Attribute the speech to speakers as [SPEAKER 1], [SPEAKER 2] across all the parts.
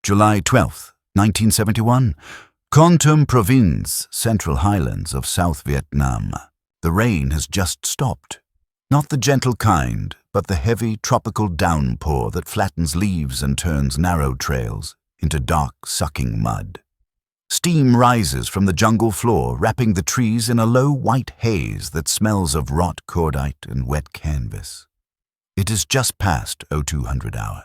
[SPEAKER 1] July 12th, 1971. Kon Province, Central Highlands of South Vietnam. The rain has just stopped. Not the gentle kind, but the heavy tropical downpour that flattens leaves and turns narrow trails into dark, sucking mud. Steam rises from the jungle floor, wrapping the trees in a low white haze that smells of rot cordite and wet canvas. It is just past 0200 hours.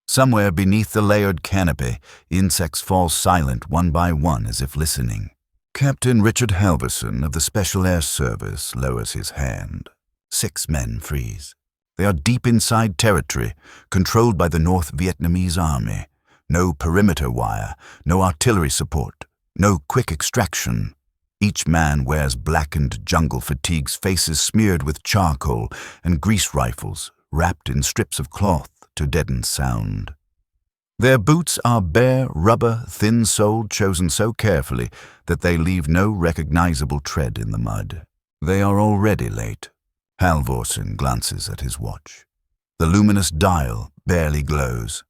[SPEAKER 1] Somewhere beneath the layered canopy, insects fall silent one by one as if listening. Captain Richard Halverson of the Special Air Service lowers his hand. 6 men freeze. They are deep inside territory, controlled by the North Vietnamese Army. No perimeter wire, no artillery support, no quick extraction. Each man wears blackened jungle fatigues, faces smeared with charcoal, and grease rifles wrapped in strips of cloth to deaden sound. Their boots are bare, rubber, thin-soled, chosen so carefully that they leave no recognizable tread in the mud. They are already late. Halvorsen glances at his watch. The luminous dial barely glows.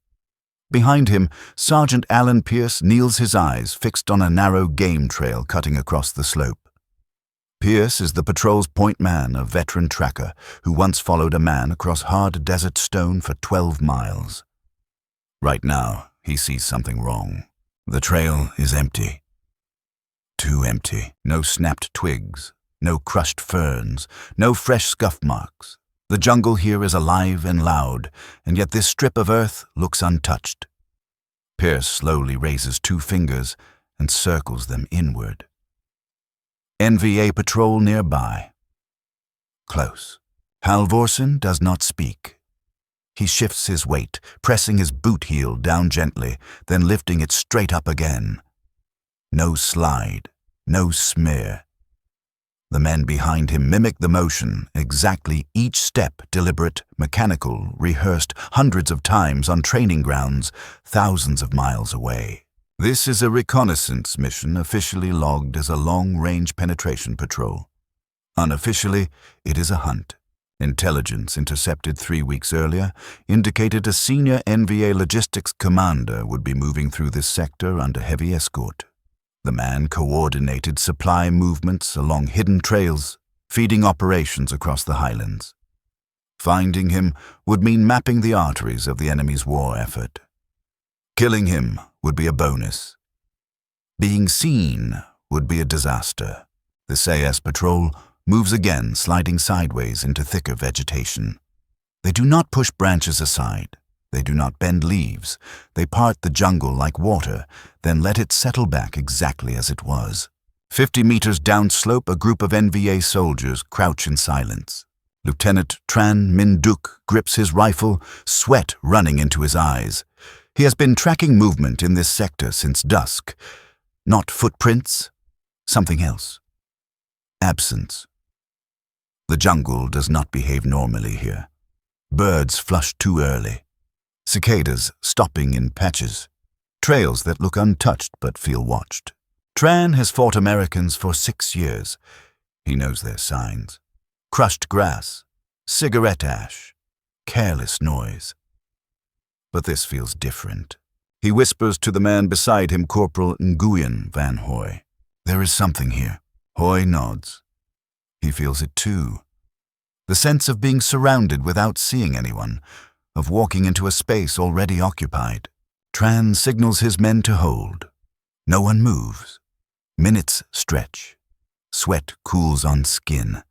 [SPEAKER 1] Behind him, Sergeant Alan Pierce kneels, his eyes fixed on a narrow game trail cutting across the slope. Pierce is the patrol's point man, a veteran tracker who once followed a man across hard desert stone for 12 miles. Right now, he sees something wrong. The trail is empty. Too empty. No snapped twigs, no crushed ferns, no fresh scuff marks. The jungle here is alive and loud, and yet this strip of earth looks untouched. Pierce slowly raises 2 fingers and circles them inward. NVA patrol nearby. Close. Halvorsen does not speak. He shifts his weight, pressing his boot heel down gently, then lifting it straight up again. No slide, no smear. The men behind him mimic the motion, exactly each step deliberate, mechanical, rehearsed hundreds of times on training grounds thousands of miles away. This is a reconnaissance mission officially logged as a long-range penetration patrol. Unofficially, it is a hunt. Intelligence intercepted 3 weeks earlier indicated a senior NVA logistics commander would be moving through this sector under heavy escort. The man coordinated supply movements along hidden trails, feeding operations across the highlands. Finding him would mean mapping the arteries of the enemy's war effort. Killing him would be a bonus. Being seen would be a disaster. The SAS patrol moves again, sliding sideways into thicker vegetation. They do not push branches aside. They do not bend leaves. They part the jungle like water, then let it settle back exactly as it was. 50 meters downslope, a group of NVA soldiers crouch in silence. Lieutenant Tran Minh Duc grips his rifle, sweat running into his eyes. He has been tracking movement in this sector since dusk. Not footprints, something else. Absence. The jungle does not behave normally here. Birds flush too early. Cicadas stopping in patches. Trails that look untouched but feel watched. Tran has fought Americans for 6 years. He knows their signs. Crushed grass, cigarette ash, careless noise. But this feels different. He whispers to the man beside him, Corporal Nguyen Van Hoy. There is something here. Hoy nods. He feels it too. The sense of being surrounded without seeing anyone, of walking into a space already occupied. Tran signals his men to hold. No one moves. Minutes stretch. Sweat cools on skin.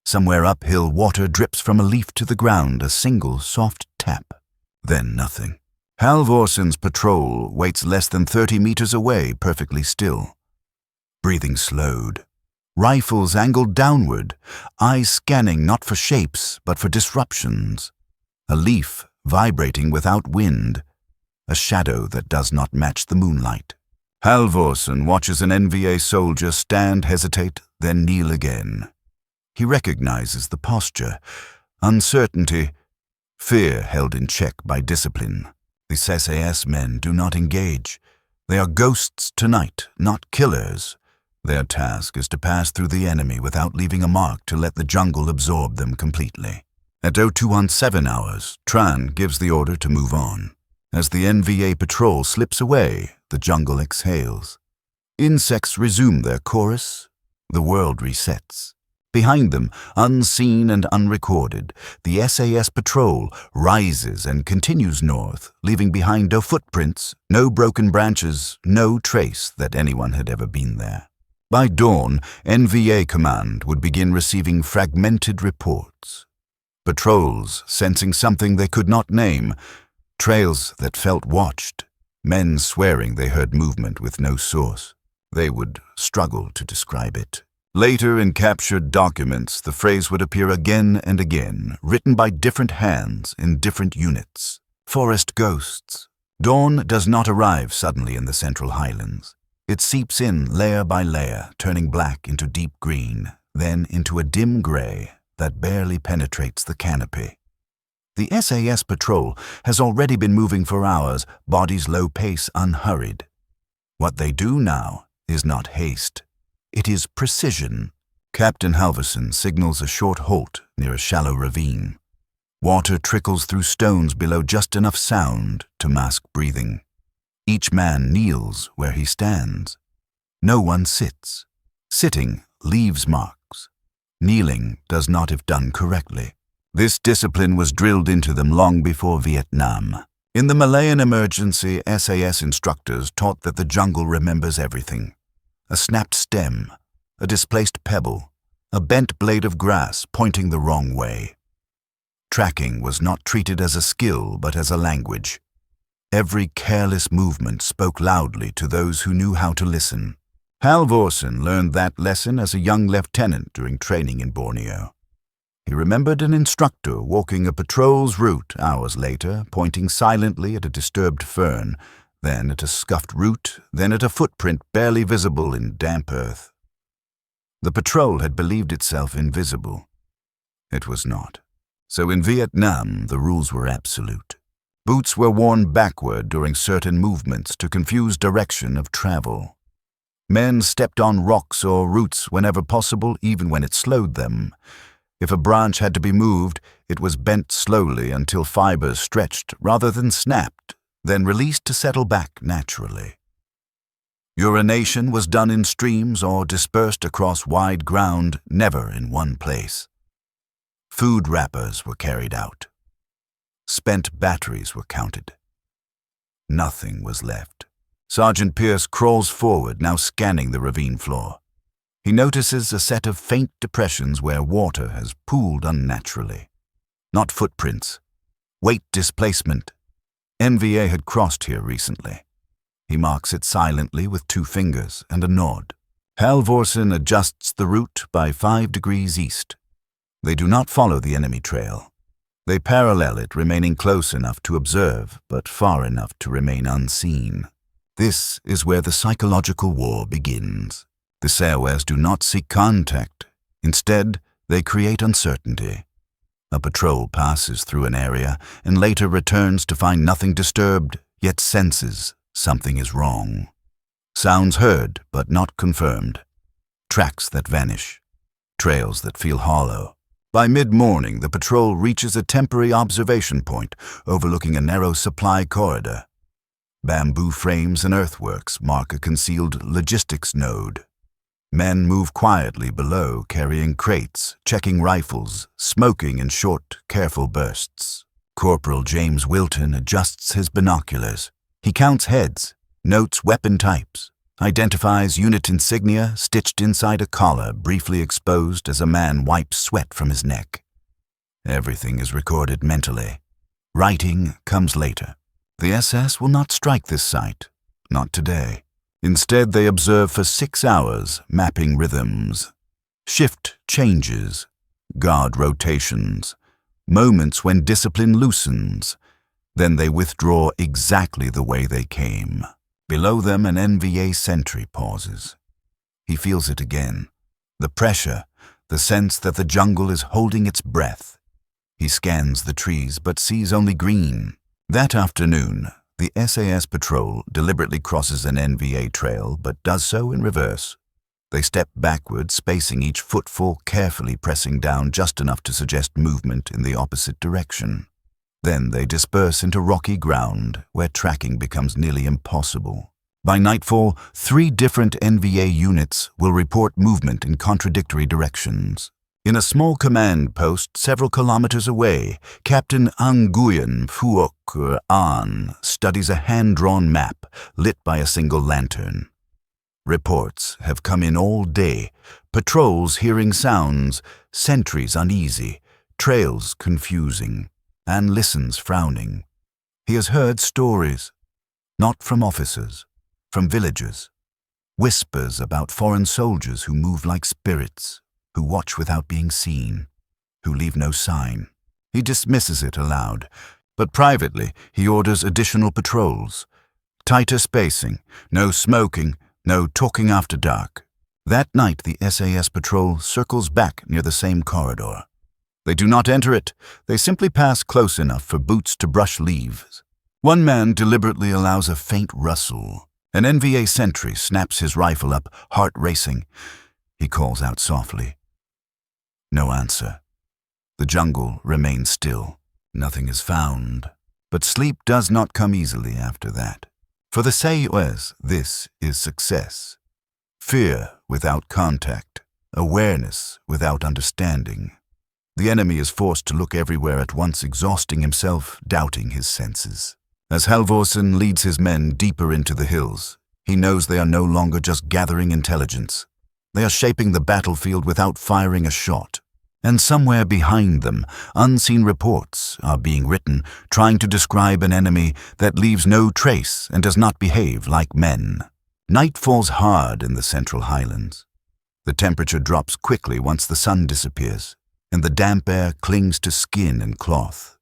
[SPEAKER 1] Somewhere uphill, water drips from a leaf to the ground, a single soft tap. Then nothing. Halvorsen's patrol waits less than 30 meters away, perfectly still. Breathing slowed. Rifles angled downward, eyes scanning not for shapes, but for disruptions. A leaf vibrating without wind. A shadow that does not match the moonlight. Halvorsen watches an NVA soldier stand, hesitate, then kneel again. He recognizes the posture, uncertainty, fear held in check by discipline. The SAS men do not engage. They are ghosts tonight, not killers. Their task is to pass through the enemy without leaving a mark to let the jungle absorb them completely. At 0217 hours, Tran gives the order to move on. As the NVA patrol slips away, the jungle exhales. Insects resume their chorus. The world resets. Behind them, unseen and unrecorded, the SAS patrol rises and continues north, leaving behind no footprints, no broken branches, no trace that anyone had ever been there. By dawn, NVA command would begin receiving fragmented reports. Patrols sensing something they could not name, trails that felt watched, men swearing they heard movement with no source. They would struggle to describe it. Later, in captured documents, the phrase would appear again and again, written by different hands in different units. Forest ghosts. Dawn does not arrive suddenly in the Central Highlands. It seeps in layer by layer, turning black into deep green, then into a dim gray that barely penetrates the canopy. The SAS patrol has already been moving for hours, body's low pace unhurried. What they do now is not haste. It is precision. Captain Halverson signals a short halt near a shallow ravine. Water trickles through stones below just enough sound to mask breathing. Each man kneels where he stands. No one sits. Sitting leaves marks. Kneeling does not if done correctly. This discipline was drilled into them long before Vietnam. In the Malayan emergency, SAS instructors taught that the jungle remembers everything. A snapped stem, a displaced pebble, a bent blade of grass pointing the wrong way. Tracking was not treated as a skill but as a language. Every careless movement spoke loudly to those who knew how to listen. Halvorsen learned that lesson as a young lieutenant during training in Borneo. He remembered an instructor walking a patrol's route hours later, pointing silently at a disturbed fern, then at a scuffed root, then at a footprint barely visible in damp earth. The patrol had believed itself invisible. It was not. So in Vietnam, the rules were absolute. Boots were worn backward during certain movements to confuse direction of travel. Men stepped on rocks or roots whenever possible, even when it slowed them. If a branch had to be moved, it was bent slowly until fibers stretched rather than snapped, then released to settle back naturally. Urination was done in streams or dispersed across wide ground, never in one place. Food wrappers were carried out. Spent batteries were counted. Nothing was left. Sergeant Pierce crawls forward, now scanning the ravine floor. He notices a set of faint depressions where water has pooled unnaturally. Not footprints. Weight displacement. NVA had crossed here recently. He marks it silently with 2 fingers and a nod. Halvorsen adjusts the route by 5 degrees east. They do not follow the enemy trail. They parallel it, remaining close enough to observe, but far enough to remain unseen. This is where the psychological war begins. The SAS do not seek contact. Instead, they create uncertainty. A patrol passes through an area and later returns to find nothing disturbed, yet senses something is wrong. Sounds heard but not confirmed. Tracks that vanish. Trails that feel hollow. By mid-morning, the patrol reaches a temporary observation point overlooking a narrow supply corridor. Bamboo frames and earthworks mark a concealed logistics node. Men move quietly below, carrying crates, checking rifles, smoking in short, careful bursts. Corporal James Wilton adjusts his binoculars. He counts heads, notes weapon types, identifies unit insignia stitched inside a collar briefly exposed as a man wipes sweat from his neck. Everything is recorded mentally. Writing comes later. The SS will not strike this site. Not today. Instead, they observe for 6 hours, mapping rhythms. Shift changes, guard rotations, moments when discipline loosens. Then they withdraw exactly the way they came. Below them, an NVA sentry pauses. He feels it again. The pressure, the sense that the jungle is holding its breath. He scans the trees but sees only green. That afternoon, the SAS patrol deliberately crosses an NVA trail but does so in reverse. They step backward, spacing each footfall, carefully pressing down just enough to suggest movement in the opposite direction. Then they disperse into rocky ground where tracking becomes nearly impossible. By nightfall, 3 different NVA units will report movement in contradictory directions. In a small command post several kilometers away, Captain Nguyen Phuoc An studies a hand-drawn map lit by a single lantern. Reports have come in all day, patrols hearing sounds, sentries uneasy, trails confusing. An listens frowning. He has heard stories, not from officers, from villagers. Whispers about foreign soldiers who move like spirits, who watch without being seen, who leave no sign. He dismisses it aloud, but privately he orders additional patrols. Tighter spacing, no smoking, no talking after dark. That night the SAS patrol circles back near the same corridor. They do not enter it, they simply pass close enough for boots to brush leaves. One man deliberately allows a faint rustle. An NVA sentry snaps his rifle up, heart racing. He calls out softly. No answer. The jungle remains still. Nothing is found. But sleep does not come easily after that. For the SAS, this is success. Fear without contact. Awareness without understanding. The enemy is forced to look everywhere at once, exhausting himself, doubting his senses. As Halvorsen leads his men deeper into the hills, he knows they are no longer just gathering intelligence. They are shaping the battlefield without firing a shot. And somewhere behind them, unseen reports are being written, trying to describe an enemy that leaves no trace and does not behave like men. Night falls hard in the Central Highlands. The temperature drops quickly once the sun disappears, and the damp air clings to skin and cloth.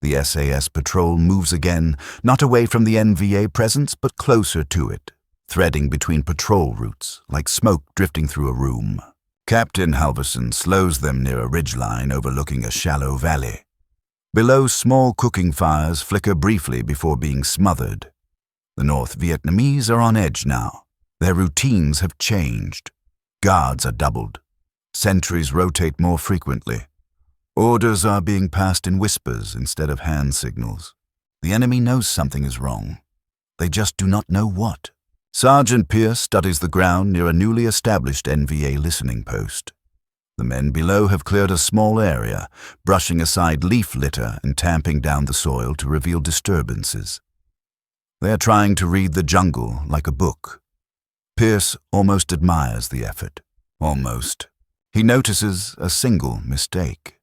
[SPEAKER 1] The SAS patrol moves again, not away from the NVA presence, but closer to it, threading between patrol routes, like smoke drifting through a room. Captain Halvorsen slows them near a ridgeline overlooking a shallow valley. Below, small cooking fires flicker briefly before being smothered. The North Vietnamese are on edge now. Their routines have changed. Guards are doubled. Sentries rotate more frequently. Orders are being passed in whispers instead of hand signals. The enemy knows something is wrong. They just do not know what. Sergeant Pierce studies the ground near a newly established NVA listening post. The men below have cleared a small area, brushing aside leaf litter and tamping down the soil to reveal disturbances. They are trying to read the jungle like a book. Pierce almost admires the effort. Almost. He notices a single mistake.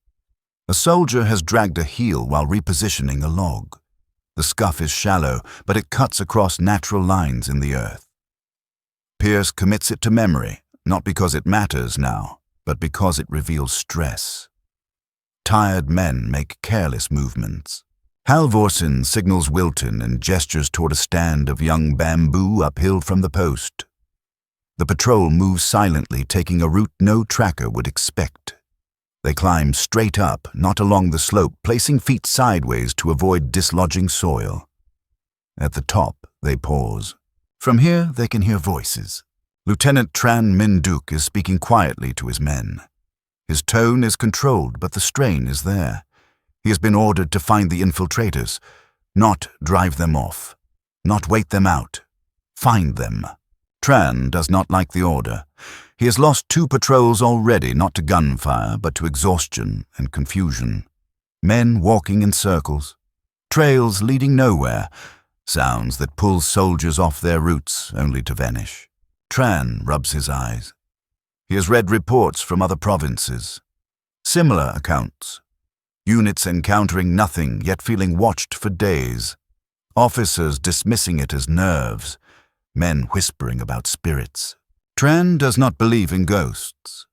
[SPEAKER 1] A soldier has dragged a heel while repositioning a log. The scuff is shallow, but it cuts across natural lines in the earth. Pierce commits it to memory, not because it matters now, but because it reveals stress. Tired men make careless movements. Halvorsen signals Wilton and gestures toward a stand of young bamboo uphill from the post. The patrol moves silently, taking a route no tracker would expect. They climb straight up, not along the slope, placing feet sideways to avoid dislodging soil. At the top, they pause. From here, they can hear voices. Lieutenant Tran Minh Duc is speaking quietly to his men. His tone is controlled, but the strain is there. He has been ordered to find the infiltrators, not drive them off, not wait them out. Find them. Tran does not like the order. He has lost 2 patrols already, not to gunfire, but to exhaustion and confusion. Men walking in circles. Trails leading nowhere. Sounds that pull soldiers off their routes, only to vanish. Tran rubs his eyes. He has read reports from other provinces. Similar accounts. Units encountering nothing, yet feeling watched for days. Officers dismissing it as nerves. Men whispering about spirits. Tran does not believe in ghosts,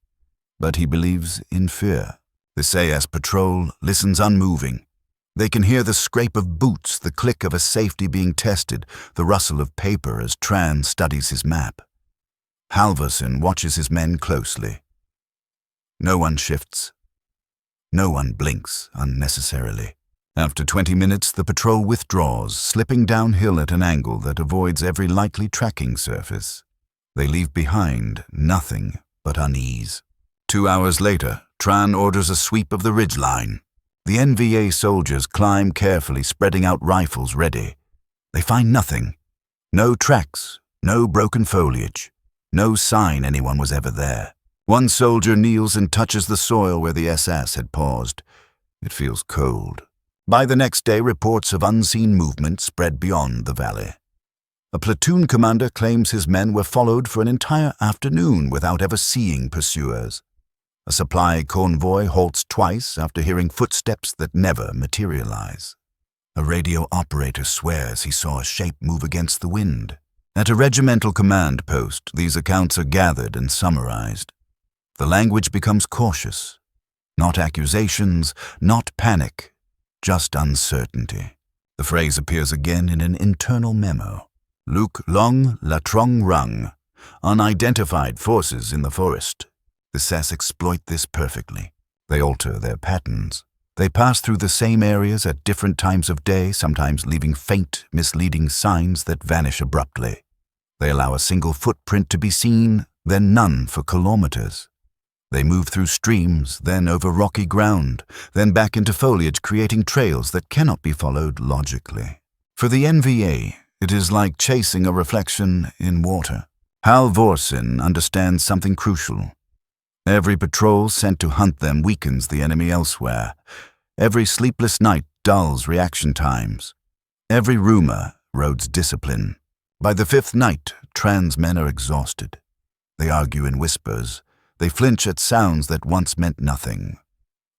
[SPEAKER 1] but he believes in fear. The SAS patrol listens unmoving. They can hear the scrape of boots, the click of a safety being tested, the rustle of paper as Tran studies his map. Halvorsen watches his men closely. No one shifts. No one blinks unnecessarily. After 20 minutes, the patrol withdraws, slipping downhill at an angle that avoids every likely tracking surface. They leave behind nothing but unease. 2 hours later, Tran orders a sweep of the ridgeline. The NVA soldiers climb carefully, spreading out rifles ready. They find nothing. No tracks, no broken foliage, no sign anyone was ever there. One soldier kneels and touches the soil where the SAS had paused. It feels cold. By the next day, reports of unseen movement spread beyond the valley. A platoon commander claims his men were followed for an entire afternoon without ever seeing pursuers. A supply convoy halts twice after hearing footsteps that never materialize. A radio operator swears he saw a shape move against the wind. At a regimental command post, these accounts are gathered and summarized. The language becomes cautious. Not accusations, not panic, just uncertainty. The phrase appears again in an internal memo. Luc Long La Trong Rung, unidentified forces in the forest. The SAS exploit this perfectly. They alter their patterns. They pass through the same areas at different times of day, sometimes leaving faint, misleading signs that vanish abruptly. They allow a single footprint to be seen, then none for kilometers. They move through streams, then over rocky ground, then back into foliage, creating trails that cannot be followed logically. For the NVA, it is like chasing a reflection in water. Halvorsen understands something crucial. Every patrol sent to hunt them weakens the enemy elsewhere. Every sleepless night dulls reaction times. Every rumor erodes discipline. By the fifth night, Tran's men are exhausted. They argue in whispers. They flinch at sounds that once meant nothing.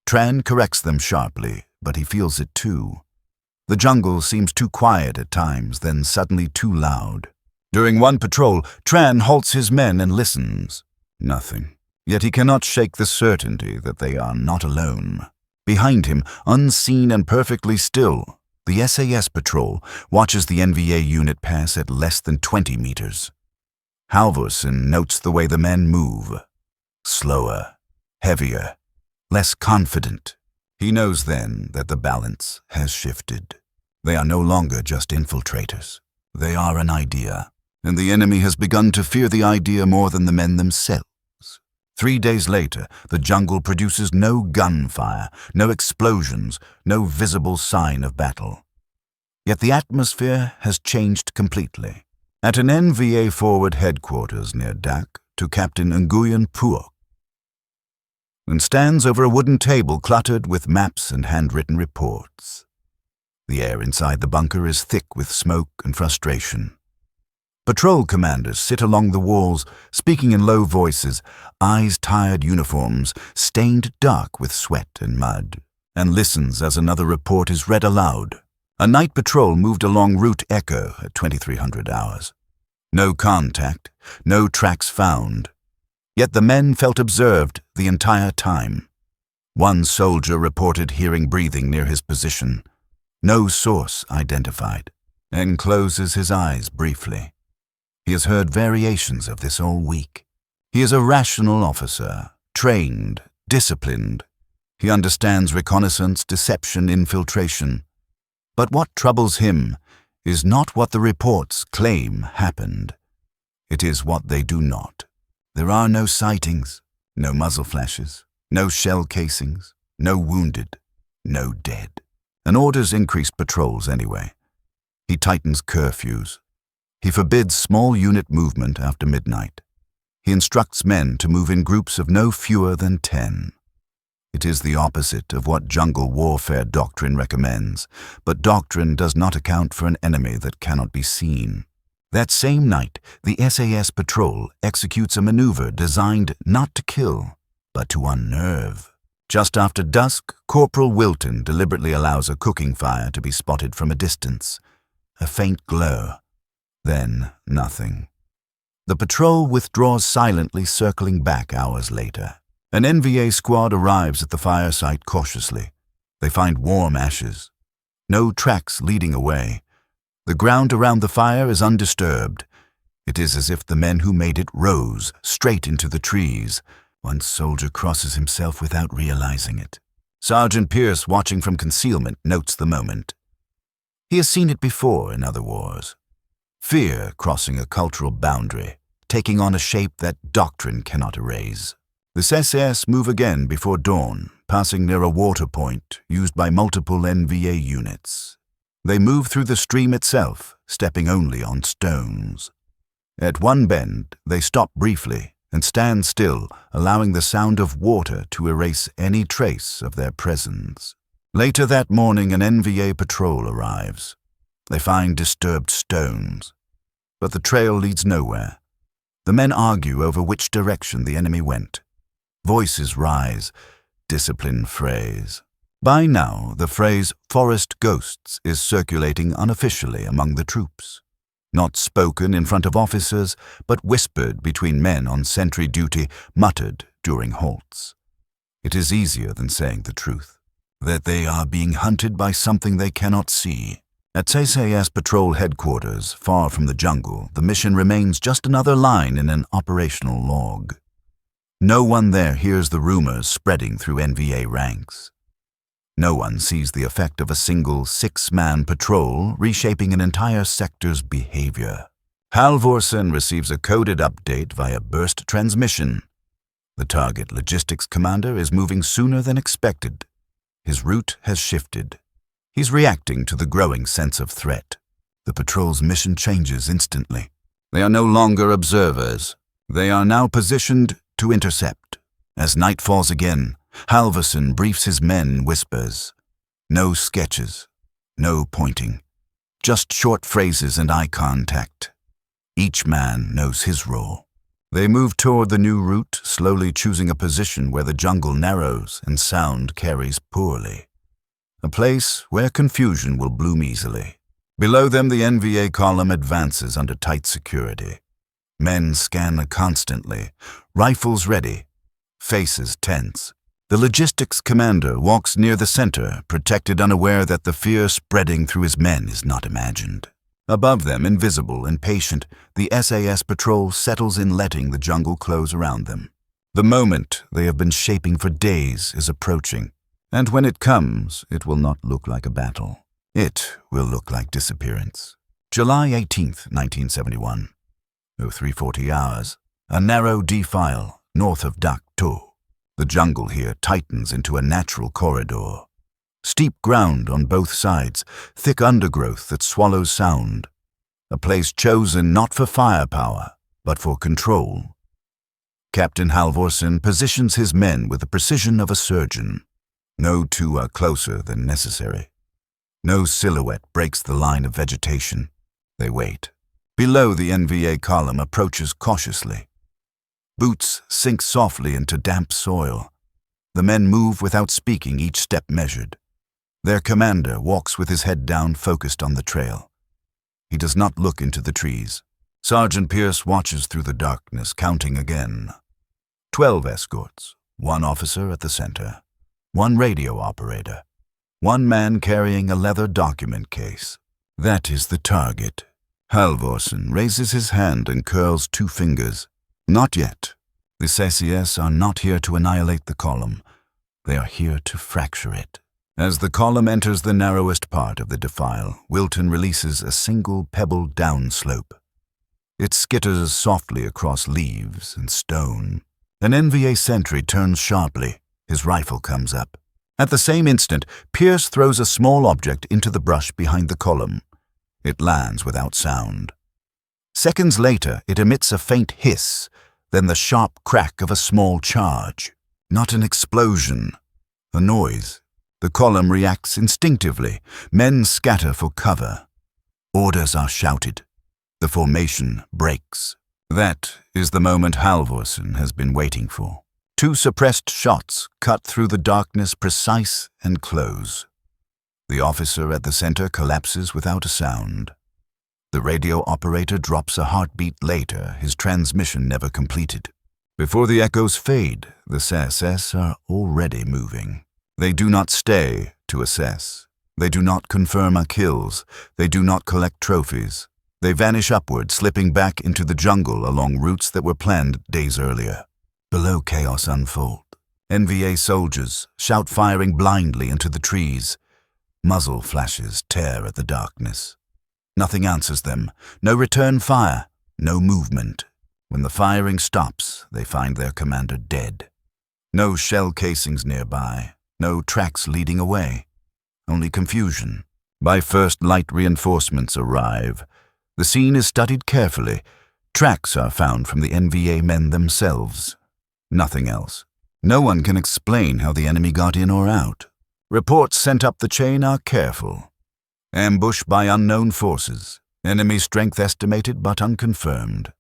[SPEAKER 1] Tran corrects them sharply, but he feels it too. The jungle seems too quiet at times, then suddenly too loud. During one patrol, Tran halts his men and listens. Nothing. Yet he cannot shake the certainty that they are not alone. Behind him, unseen and perfectly still, the SAS patrol watches the NVA unit pass at less than 20 meters. Halvorsen notes the way the men move. Slower, heavier, less confident. He knows then that the balance has shifted. They are no longer just infiltrators. They are an idea, and the enemy has begun to fear the idea more than the men themselves. 3 days later, the jungle produces no gunfire, no explosions, no visible sign of battle. Yet the atmosphere has changed completely. At an NVA forward headquarters near Dak, to Captain Nguyen Puok, and stands over a wooden table cluttered with maps and handwritten reports. The air inside the bunker is thick with smoke and frustration. Patrol commanders sit along the walls, speaking in low voices, eyes-tired uniforms, stained dark with sweat and mud, and listens as another report is read aloud. A night patrol moved along Route Echo at 2300 hours. No contact, no tracks found. Yet the men felt observed the entire time. One soldier reported hearing breathing near his position. No source identified, and closes his eyes briefly. He has heard variations of this all week. He is a rational officer, trained, disciplined. He understands reconnaissance, deception, infiltration. But what troubles him is not what the reports claim happened. It is what they do not. There are no sightings, no muzzle flashes, no shell casings, no wounded, no dead. And orders increase patrols anyway. He tightens curfews. He forbids small unit movement after midnight. He instructs men to move in groups of no fewer than 10. It is the opposite of what jungle warfare doctrine recommends, but doctrine does not account for an enemy that cannot be seen. That same night, the SAS patrol executes a maneuver designed not to kill, but to unnerve. Just after dusk, Corporal Wilton deliberately allows a cooking fire to be spotted from a distance. A faint glow. Then nothing. The patrol withdraws silently, circling back hours later. An NVA squad arrives at the fire site cautiously. They find warm ashes. No tracks leading away. The ground around the fire is undisturbed. It is as if the men who made it rose straight into the trees. One soldier crosses himself without realizing it. Sergeant Pierce, watching from concealment, notes the moment. He has seen it before in other wars. Fear crossing a cultural boundary, taking on a shape that doctrine cannot erase. The SAS move again before dawn, passing near a water point used by multiple NVA units. They move through the stream itself, stepping only on stones. At one bend, they stop briefly and stand still, allowing the sound of water to erase any trace of their presence. Later that morning, an NVA patrol arrives. They find disturbed stones, but the trail leads nowhere. The men argue over which direction the enemy went. Voices rise, discipline frays. By now, the phrase "forest ghosts" is circulating unofficially among the troops. Not spoken in front of officers, but whispered between men on sentry duty, muttered during halts. It is easier than saying the truth, that they are being hunted by something they cannot see. At SAS Patrol Headquarters, far from the jungle, the mission remains just another line in an operational log. No one there hears the rumors spreading through NVA ranks. No one sees the effect of a single 6-man patrol reshaping an entire sector's behavior. Halvorsen receives a coded update via burst transmission. The target logistics commander is moving sooner than expected. His route has shifted. He's reacting to the growing sense of threat. The patrol's mission changes instantly. They are no longer observers. They are now positioned to intercept. As night falls again, Halvorsen briefs his men in whispers. No sketches, no pointing, just short phrases and eye contact. Each man knows his role. They move toward the new route, slowly choosing a position where the jungle narrows and sound carries poorly. A place where confusion will bloom easily. Below them, the NVA column advances under tight security. Men scan constantly, rifles ready, faces tense. The logistics commander walks near the center, protected, unaware that the fear spreading through his men is not imagined. Above them, invisible and patient, the SAS patrol settles in, letting the jungle close around them. The moment they have been shaping for days is approaching, and when it comes, it will not look like a battle. It will look like disappearance. July 18th, 1971. 0340 hours. A narrow defile north of Dak To. The jungle here tightens into a natural corridor. Steep ground on both sides, thick undergrowth that swallows sound. A place chosen not for firepower, but for control. Captain Halvorsen positions his men with the precision of a surgeon. No two are closer than necessary. No silhouette breaks the line of vegetation. They wait. Below, the NVA column approaches cautiously. Boots sink softly into damp soil. The men move without speaking, each step measured. Their commander walks with his head down, focused on the trail. He does not look into the trees. Sergeant Pierce watches through the darkness, counting again. 12 escorts, 1 officer at the center, 1 radio operator, 1 man carrying a leather document case. That is the target. Halvorsen raises his hand and curls 2 fingers. Not yet. The SAS are not here to annihilate the column. They are here to fracture it. As the column enters the narrowest part of the defile, Wilton releases a single pebble downslope. It skitters softly across leaves and stone. An NVA sentry turns sharply. His rifle comes up. At the same instant, Pierce throws a small object into the brush behind the column. It lands without sound. Seconds later, it emits a faint hiss, then the sharp crack of a small charge. Not an explosion, a noise. The column reacts instinctively. Men scatter for cover. Orders are shouted. The formation breaks. That is the moment Halvorsen has been waiting for. 2 suppressed shots cut through the darkness, precise and close. The officer at the center collapses without a sound. The radio operator drops a heartbeat later, his transmission never completed. Before the echoes fade, the SAS are already moving. They do not stay to assess. They do not confirm our kills. They do not collect trophies. They vanish upward, slipping back into the jungle along routes that were planned days earlier. Below, chaos unfolds. NVA soldiers shout, firing blindly into the trees. Muzzle flashes tear at the darkness. Nothing answers them. No return fire. No movement. When the firing stops, they find their commander dead. No shell casings nearby, no tracks leading away. Only confusion. By first light reinforcements arrive. The scene is studied carefully. Tracks are found from the NVA men themselves. Nothing else. No one can explain how the enemy got in or out. Reports sent up the chain are careful. Ambush by unknown forces. Enemy strength estimated but unconfirmed.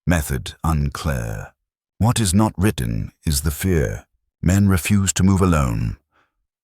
[SPEAKER 1] Method unclear. What is not written is the fear. Men refuse to move alone.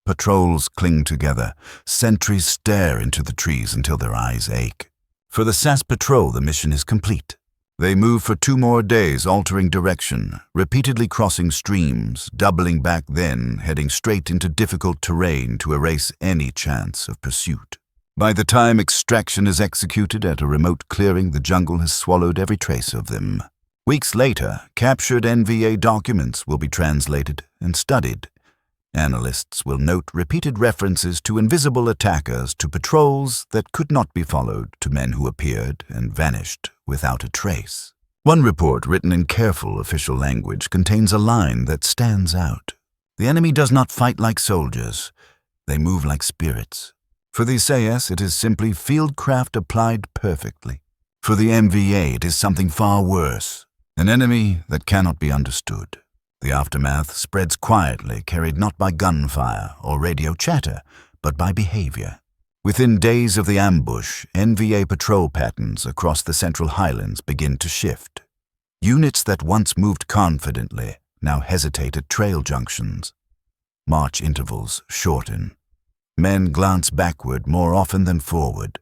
[SPEAKER 1] Patrols cling together. Sentries stare into the trees until their eyes ache. For the SAS patrol, the mission is complete. They move for 2 more days, altering direction, repeatedly crossing streams, doubling back, then heading straight into difficult terrain to erase any chance of pursuit. By the time extraction is executed at a remote clearing, the jungle has swallowed every trace of them. Weeks later, captured NVA documents will be translated and studied. Analysts will note repeated references to invisible attackers, to patrols that could not be followed, to men who appeared and vanished without a trace. One report, written in careful official language, contains a line that stands out. The enemy does not fight like soldiers. They move like spirits. For the SAS, it is simply fieldcraft applied perfectly. For the NVA, it is something far worse, an enemy that cannot be understood. The aftermath spreads quietly, carried not by gunfire or radio chatter, but by behavior. Within days of the ambush, NVA patrol patterns across the Central Highlands begin to shift. Units that once moved confidently now hesitate at trail junctions. March intervals shorten. Men glance backward more often than forward.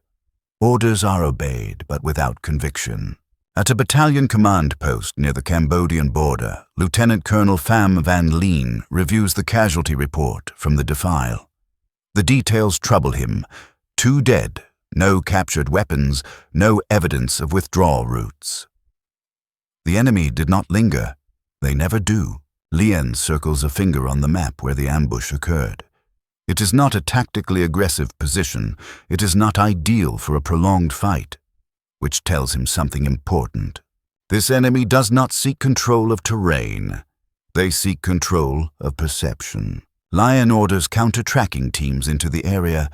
[SPEAKER 1] Orders are obeyed, but without conviction. At a battalion command post near the Cambodian border, Lieutenant Colonel Pham Van Leen reviews the casualty report from the defile. The details trouble him. 2 dead, no captured weapons, no evidence of withdrawal routes. The enemy did not linger. They never do. Lien circles a finger on the map where the ambush occurred. It is not a tactically aggressive position. It is not ideal for a prolonged fight, which tells him something important. This enemy does not seek control of terrain. They seek control of perception. Lien orders counter-tracking teams into the area.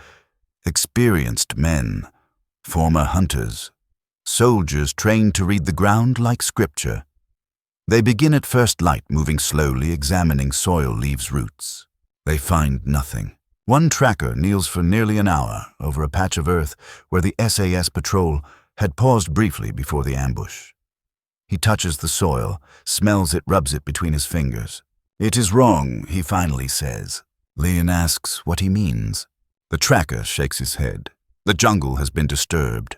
[SPEAKER 1] Experienced men, former hunters, soldiers trained to read the ground like scripture. They begin at first light, moving slowly, examining soil leaves roots. They find nothing. One tracker kneels for nearly an hour over a patch of earth where the SAS patrol had paused briefly before the ambush. He touches the soil, smells it, rubs it between his fingers. "It is wrong," he finally says. Lien asks what he means. The tracker shakes his head. The jungle has been disturbed.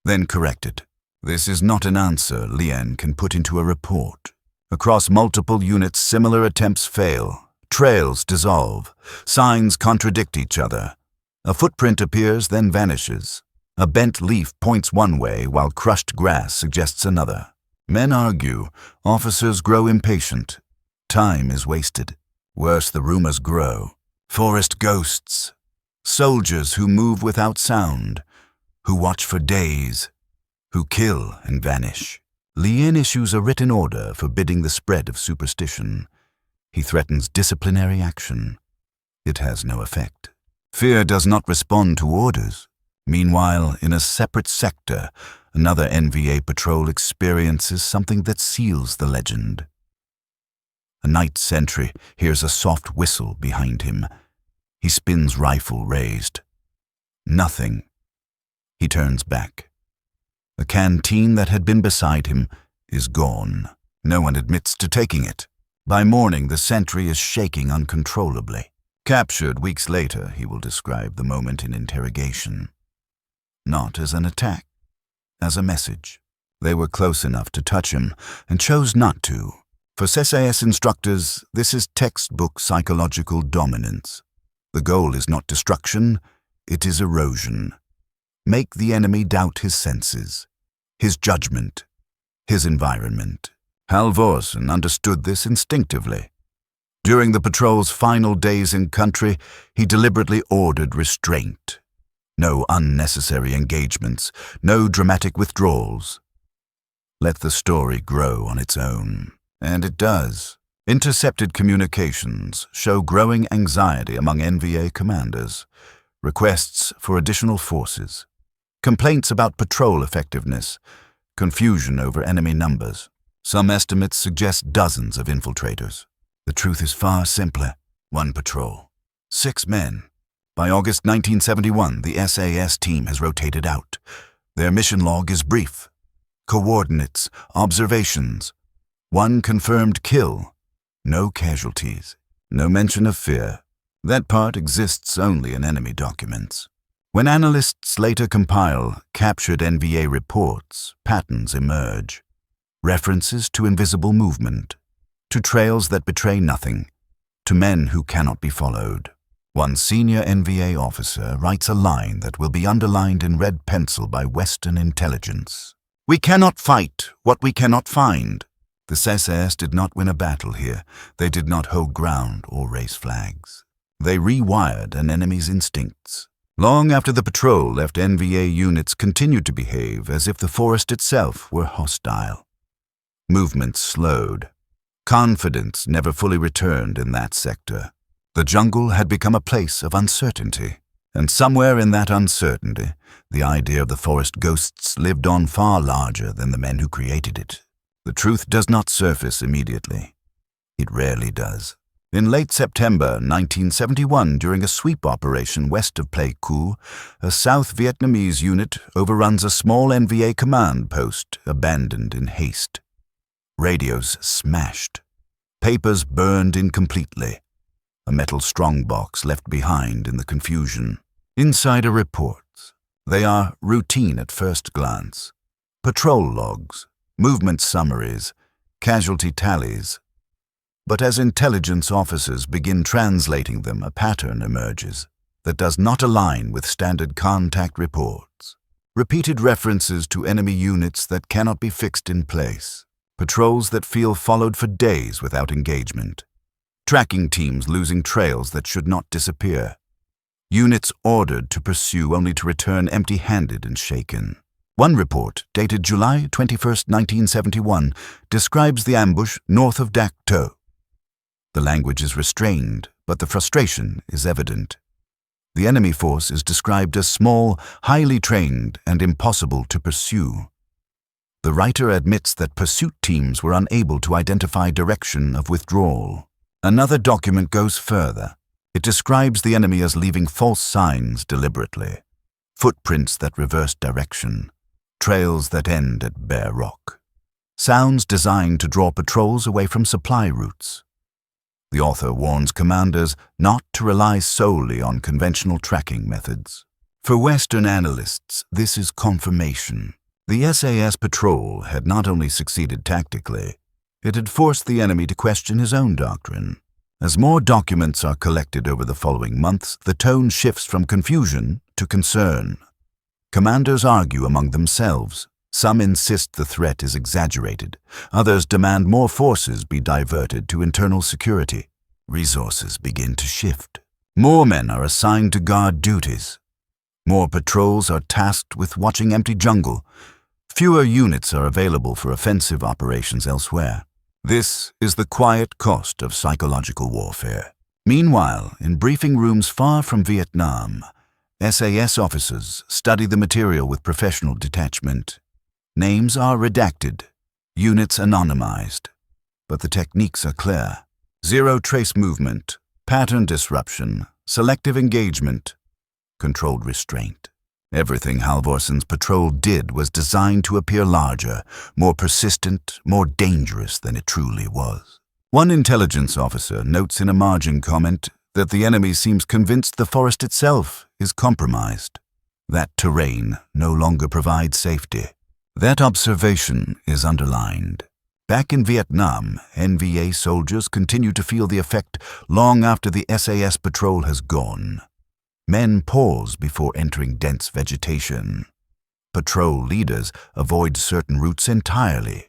[SPEAKER 1] Then corrected. This is not an answer Lien can put into a report. Across multiple units, similar attempts fail. Trails dissolve. Signs contradict each other. A footprint appears, then vanishes. A bent leaf points one way, while crushed grass suggests another. Men argue. Officers grow impatient. Time is wasted. Worse, the rumors grow. Forest ghosts. Soldiers who move without sound. Who watch for days. Who kill and vanish. Lien issues a written order forbidding the spread of superstition. He threatens disciplinary action. It has no effect. Fear does not respond to orders. Meanwhile, in a separate sector, another NVA patrol experiences something that seals the legend. A night sentry hears a soft whistle behind him. He spins rifle raised. Nothing. He turns back. The canteen that had been beside him is gone. No one admits to taking it. By morning, the sentry is shaking uncontrollably. Captured weeks later, he will describe the moment in interrogation. Not as an attack, as a message. They were close enough to touch him and chose not to. For SAS instructors, this is textbook psychological dominance. The goal is not destruction, it is erosion. Make the enemy doubt his senses, his judgment, his environment. Halvorsen understood this instinctively. During the patrol's final days in country, he deliberately ordered restraint. No unnecessary engagements, no dramatic withdrawals. Let the story grow on its own. And it does. Intercepted communications show growing anxiety among NVA commanders, requests for additional forces, complaints about patrol effectiveness, confusion over enemy numbers. Some estimates suggest dozens of infiltrators. The truth is far simpler. One patrol. 6 men. By August 1971, the SAS team has rotated out. Their mission log is brief. Coordinates, observations. 1 confirmed kill. No casualties. No mention of fear. That part exists only in enemy documents. When analysts later compile captured NVA reports, patterns emerge. References to invisible movement, to trails that betray nothing, to men who cannot be followed. One senior NVA officer writes a line that will be underlined in red pencil by Western intelligence. "We cannot fight what we cannot find." The SAS did not win a battle here. They did not hold ground or raise flags. They rewired an enemy's instincts. Long after the patrol left, NVA units continued to behave as if the forest itself were hostile. Movement slowed. Confidence never fully returned in that sector. The jungle had become a place of uncertainty, and somewhere in that uncertainty, the idea of the forest ghosts lived on far larger than the men who created it. The truth does not surface immediately. It rarely does. In late September 1971, during a sweep operation west of Pleiku, a South Vietnamese unit overruns a small NVA command post abandoned in haste. Radios smashed. Papers burned incompletely. A metal strongbox left behind in the confusion. Inside are reports. They are routine at first glance. Patrol logs, movement summaries, casualty tallies. But as intelligence officers begin translating them, a pattern emerges that does not align with standard contact reports. Repeated references to enemy units that cannot be fixed in place. Patrols that feel followed for days without engagement. Tracking teams losing trails that should not disappear. Units ordered to pursue only to return empty-handed and shaken. One report, dated July 21, 1971, describes the ambush north of Dak To. The language is restrained, but the frustration is evident. The enemy force is described as small, highly trained, and impossible to pursue. The writer admits that pursuit teams were unable to identify direction of withdrawal. Another document goes further. It describes the enemy as leaving false signs deliberately, footprints that reverse direction, trails that end at bare rock, sounds designed to draw patrols away from supply routes. The author warns commanders not to rely solely on conventional tracking methods. For Western analysts, this is confirmation. The SAS patrol had not only succeeded tactically, it had forced the enemy to question his own doctrine. As more documents are collected over the following months, the tone shifts from confusion to concern. Commanders argue among themselves. Some insist the threat is exaggerated. Others demand more forces be diverted to internal security. Resources begin to shift. More men are assigned to guard duties. More patrols are tasked with watching empty jungle. Fewer units are available for offensive operations elsewhere. This is the quiet cost of psychological warfare. Meanwhile, in briefing rooms far from Vietnam, SAS officers study the material with professional detachment. Names are redacted, units anonymized, but the techniques are clear. Zero trace movement, pattern disruption, selective engagement, controlled restraint. Everything Halvorson's patrol did was designed to appear larger, more persistent, more dangerous than it truly was. One intelligence officer notes in a margin comment that the enemy seems convinced the forest itself is compromised. That terrain no longer provides safety. That observation is underlined. Back in Vietnam, NVA soldiers continue to feel the effect long after the SAS patrol has gone. Men pause before entering dense vegetation. Patrol leaders avoid certain routes entirely.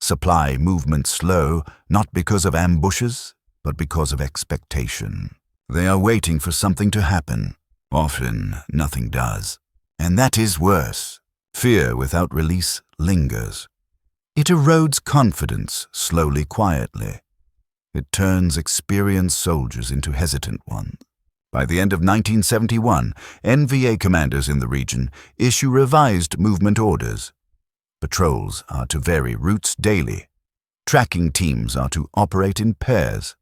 [SPEAKER 1] Supply movement slow, not because of ambushes, but because of expectation. They are waiting for something to happen. Often, nothing does. And that is worse. Fear without release lingers. It erodes confidence slowly, quietly. It turns experienced soldiers into hesitant ones. By the end of 1971, NVA commanders in the region issue revised movement orders. Patrols are to vary routes daily. Tracking teams are to operate in pairs.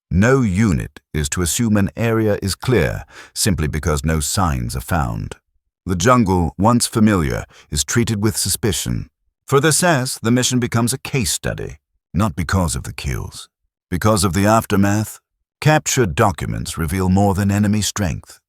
[SPEAKER 1] No unit is to assume an area is clear simply because no signs are found. The jungle, once familiar, is treated with suspicion. For the SAS, the mission becomes a case study, not because of the kills. Because of the aftermath, captured documents reveal more than enemy strength.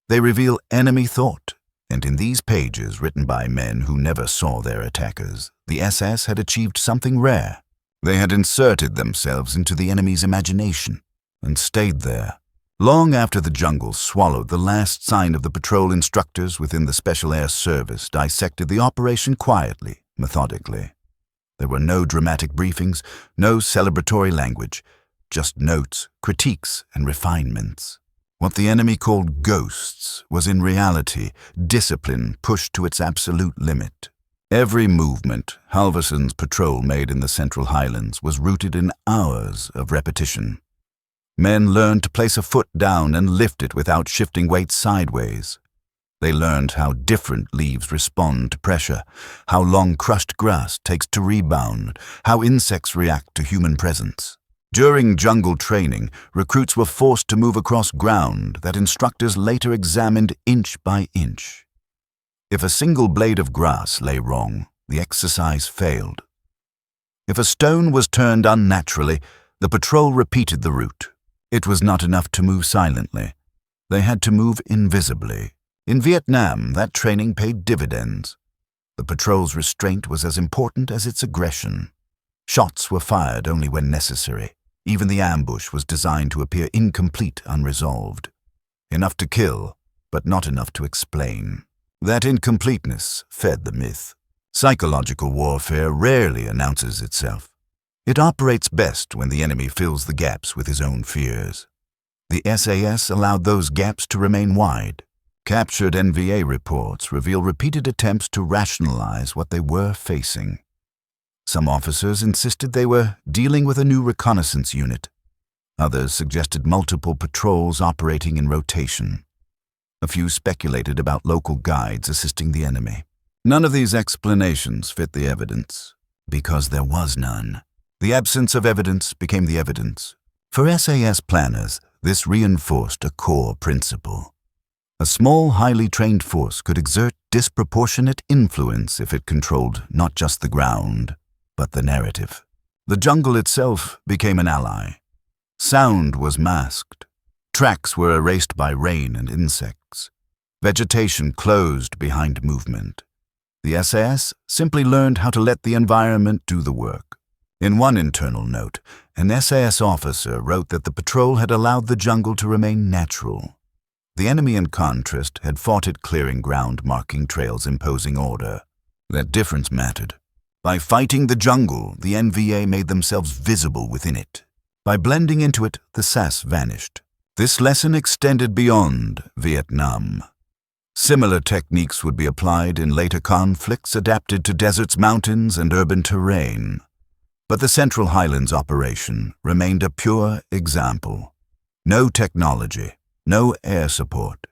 [SPEAKER 1] They reveal enemy thought, and in these pages written by men who never saw their attackers, the SAS had achieved something rare. They had inserted themselves into the enemy's imagination and stayed there. Long after the jungle swallowed the last sign of the patrol, instructors within the Special Air Service dissected the operation quietly, methodically. There were no dramatic briefings, no celebratory language, just notes, critiques, and refinements. What the enemy called ghosts was in reality discipline pushed to its absolute limit. Every movement Halverson's patrol made in the Central Highlands was rooted in hours of repetition. Men learned to place a foot down and lift it without shifting weight sideways. They learned how different leaves respond to pressure, how long crushed grass takes to rebound, how insects react to human presence. During jungle training, recruits were forced to move across ground that instructors later examined inch by inch. If a single blade of grass lay wrong, the exercise failed. If a stone was turned unnaturally, the patrol repeated the route. It was not enough to move silently. They had to move invisibly. In Vietnam, that training paid dividends. The patrol's restraint was as important as its aggression. Shots were fired only when necessary. Even the ambush was designed to appear incomplete, unresolved. Enough to kill, but not enough to explain. That incompleteness fed the myth. Psychological warfare rarely announces itself. It operates best when the enemy fills the gaps with his own fears. The SAS allowed those gaps to remain wide. Captured NVA reports reveal repeated attempts to rationalize what they were facing. Some officers insisted they were dealing with a new reconnaissance unit. Others suggested multiple patrols operating in rotation. A few speculated about local guides assisting the enemy. None of these explanations fit the evidence, because there was none. The absence of evidence became the evidence. For SAS planners, this reinforced a core principle. A small, highly trained force could exert disproportionate influence if it controlled not just the ground, but the narrative. The jungle itself became an ally. Sound was masked. Tracks were erased by rain and insects. Vegetation closed behind movement. The SAS simply learned how to let the environment do the work. In one internal note, an SAS officer wrote that the patrol had allowed the jungle to remain natural. The enemy, in contrast, had fought it, clearing ground, marking trails, imposing order. That difference mattered. By fighting the jungle, the NVA made themselves visible within it. By blending into it, the SAS vanished. This lesson extended beyond Vietnam. Similar techniques would be applied in later conflicts adapted to deserts, mountains, and urban terrain. But the Central Highlands operation remained a pure example. No technology, no air support,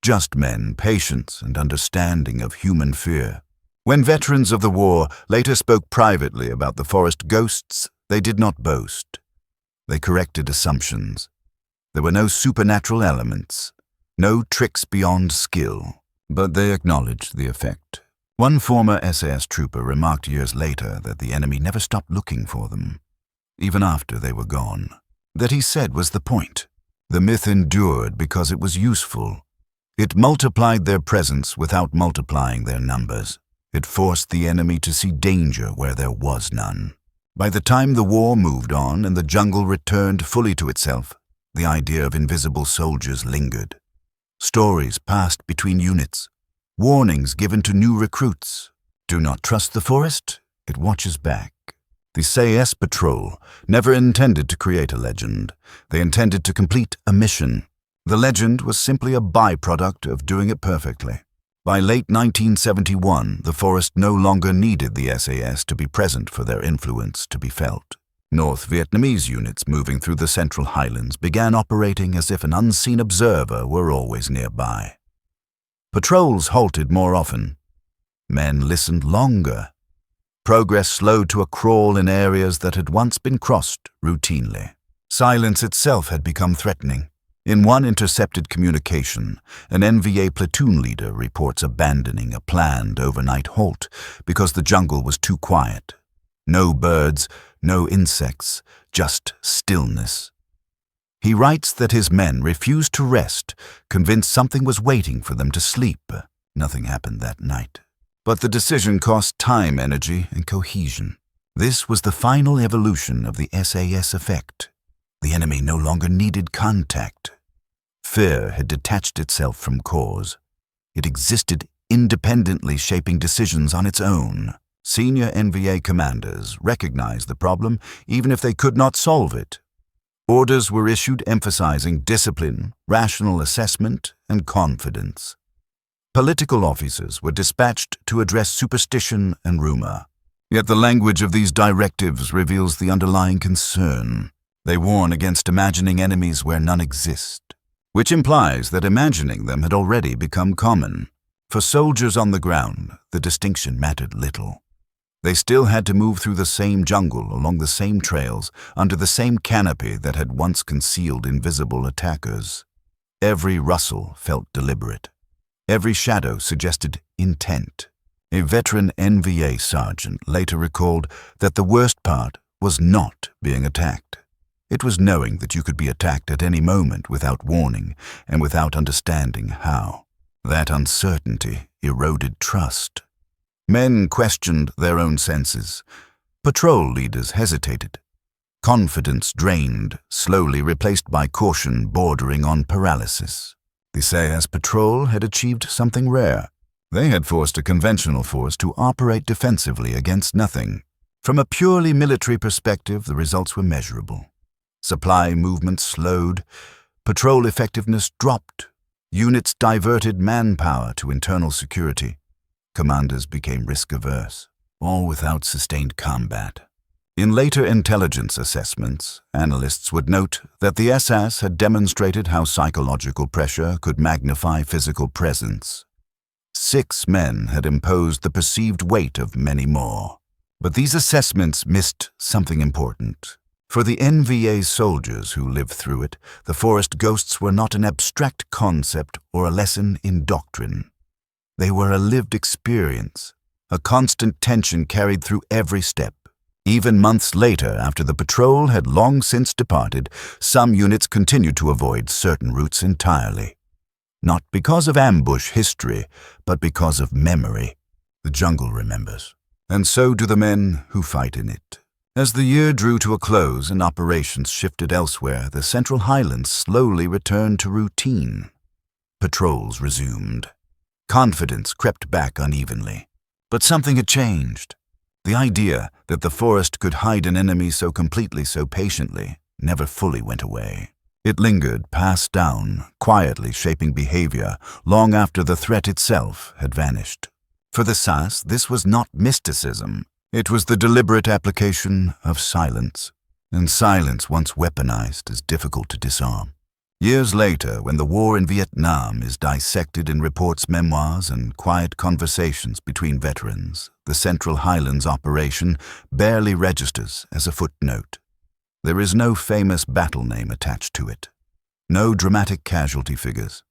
[SPEAKER 1] just men, patience, and understanding of human fear. When veterans of the war later spoke privately about the forest ghosts, they did not boast. They corrected assumptions. There were no supernatural elements, no tricks beyond skill, but they acknowledged the effect. One former SAS trooper remarked years later that the enemy never stopped looking for them, even after they were gone. That, he said, was the point. The myth endured because it was useful. It multiplied their presence without multiplying their numbers. It forced the enemy to see danger where there was none. By the time the war moved on and the jungle returned fully to itself, the idea of invisible soldiers lingered. Stories passed between units, warnings given to new recruits. Do not trust the forest, it watches back. The SAS patrol never intended to create a legend. They intended to complete a mission. The legend was simply a byproduct of doing it perfectly. By late 1971, the forest no longer needed the SAS to be present for their influence to be felt. North Vietnamese units moving through the Central Highlands began operating as if an unseen observer were always nearby. Patrols halted more often. Men listened longer. Progress slowed to a crawl in areas that had once been crossed routinely. Silence itself had become threatening. In one intercepted communication, an NVA platoon leader reports abandoning a planned overnight halt because the jungle was too quiet. No birds, no insects, just stillness. He writes that his men refused to rest, convinced something was waiting for them to sleep. Nothing happened that night. But the decision cost time, energy, and cohesion. This was the final evolution of the SAS effect. The enemy no longer needed contact. Fear had detached itself from cause. It existed independently, shaping decisions on its own. Senior NVA commanders recognized the problem even if they could not solve it. Orders were issued emphasizing discipline, rational assessment, and confidence. Political officers were dispatched to address superstition and rumor. Yet the language of these directives reveals the underlying concern. They warn against imagining enemies where none exist, which implies that imagining them had already become common. For soldiers on the ground, the distinction mattered little. They still had to move through the same jungle, along the same trails, under the same canopy that had once concealed invisible attackers. Every rustle felt deliberate. Every shadow suggested intent. A veteran NVA sergeant later recalled that the worst part was not being attacked. It was knowing that you could be attacked at any moment without warning and without understanding how. That uncertainty eroded trust. Men questioned their own senses. Patrol leaders hesitated. Confidence drained, slowly replaced by caution bordering on paralysis. The SAS patrol had achieved something rare. They had forced a conventional force to operate defensively against nothing. From a purely military perspective, the results were measurable. Supply movement slowed. Patrol effectiveness dropped. Units diverted manpower to internal security. Commanders became risk-averse, all without sustained combat. In later intelligence assessments, analysts would note that the SAS had demonstrated how psychological pressure could magnify physical presence. 6 men had imposed the perceived weight of many more. But these assessments missed something important. For the NVA soldiers who lived through it, the forest ghosts were not an abstract concept or a lesson in doctrine. They were a lived experience, a constant tension carried through every step. Even months later, after the patrol had long since departed, some units continued to avoid certain routes entirely. Not because of ambush history, but because of memory. The jungle remembers, and so do the men who fight in it. As the year drew to a close and operations shifted elsewhere, the Central Highlands slowly returned to routine. Patrols resumed. Confidence crept back unevenly. But something had changed. The idea that the forest could hide an enemy so completely, so patiently, never fully went away. It lingered, passed down, quietly shaping behavior long after the threat itself had vanished. For the SAS, this was not mysticism. It was the deliberate application of silence. And silence, once weaponized, is difficult to disarm. Years later, when the war in Vietnam is dissected in reports, memoirs, and quiet conversations between veterans, the Central Highlands operation barely registers as a footnote. There is no famous battle name attached to it, no dramatic casualty figures,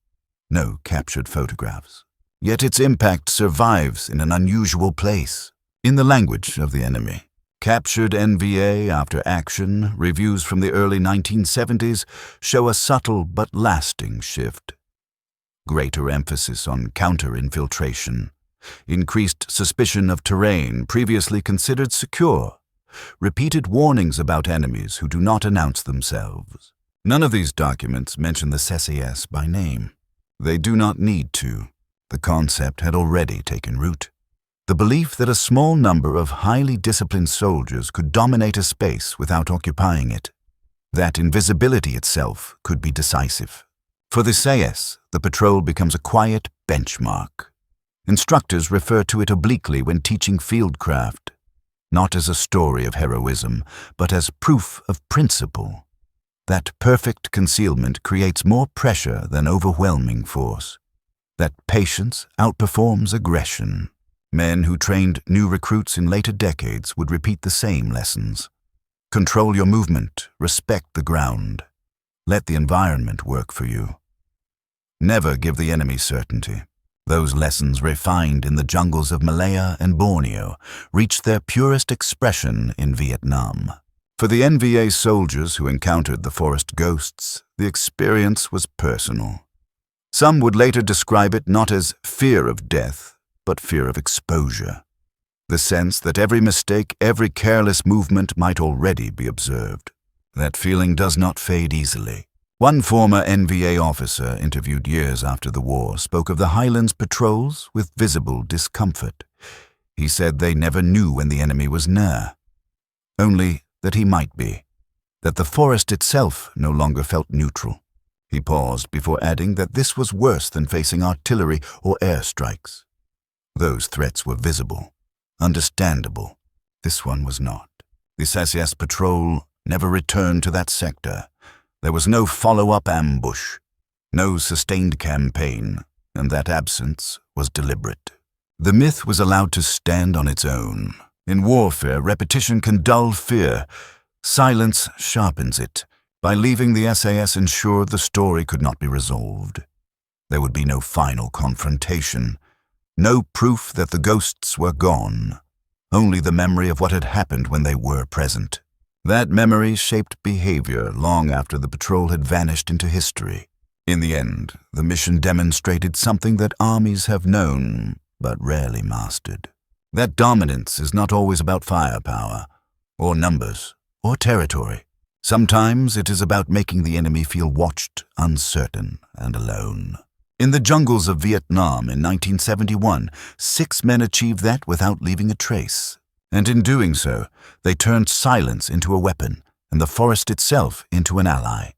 [SPEAKER 1] no captured photographs. Yet its impact survives in an unusual place, in the language of the enemy. Captured NVA after action, reviews from the early 1970s show a subtle but lasting shift. Greater emphasis on counter-infiltration, increased suspicion of terrain previously considered secure, repeated warnings about enemies who do not announce themselves. None of these documents mention the SAS by name. They do not need to. The concept had already taken root. The belief that a small number of highly disciplined soldiers could dominate a space without occupying it. That invisibility itself could be decisive. For the SAS, the patrol becomes a quiet benchmark. Instructors refer to it obliquely when teaching fieldcraft. not as a story of heroism, but as proof of principle. That perfect concealment creates more pressure than overwhelming force. That patience outperforms aggression. Men who trained new recruits in later decades would repeat the same lessons. Control your movement, respect the ground. Let the environment work for you. Never give the enemy certainty. Those lessons, refined in the jungles of Malaya and Borneo, reached their purest expression in Vietnam. For the NVA soldiers who encountered the forest ghosts, the experience was personal. Some would later describe it not as fear of death, but fear of exposure. The sense that every mistake, every careless movement might already be observed. That feeling does not fade easily. One former NVA officer, interviewed years after the war, spoke of the Highlands patrols with visible discomfort. He said they never knew when the enemy was near, only that he might be, that the forest itself no longer felt neutral. He paused before adding that this was worse than facing artillery or airstrikes. Those threats were visible, understandable. This one was not. The SAS patrol never returned to that sector. There was no follow-up ambush, no sustained campaign, and that absence was deliberate. The myth was allowed to stand on its own. In warfare, repetition can dull fear. Silence sharpens it. By leaving the SAS ensured the story could not be resolved. There would be no final confrontation, no proof that the ghosts were gone, only the memory of what had happened when they were present. That memory shaped behavior long after the patrol had vanished into history. In the end, the mission demonstrated something that armies have known, but rarely mastered. That dominance is not always about firepower, or numbers, or territory. Sometimes it is about making the enemy feel watched, uncertain, and alone. In the jungles of Vietnam in 1971, 6 men achieved that without leaving a trace. And in doing so, they turned silence into a weapon and the forest itself into an ally.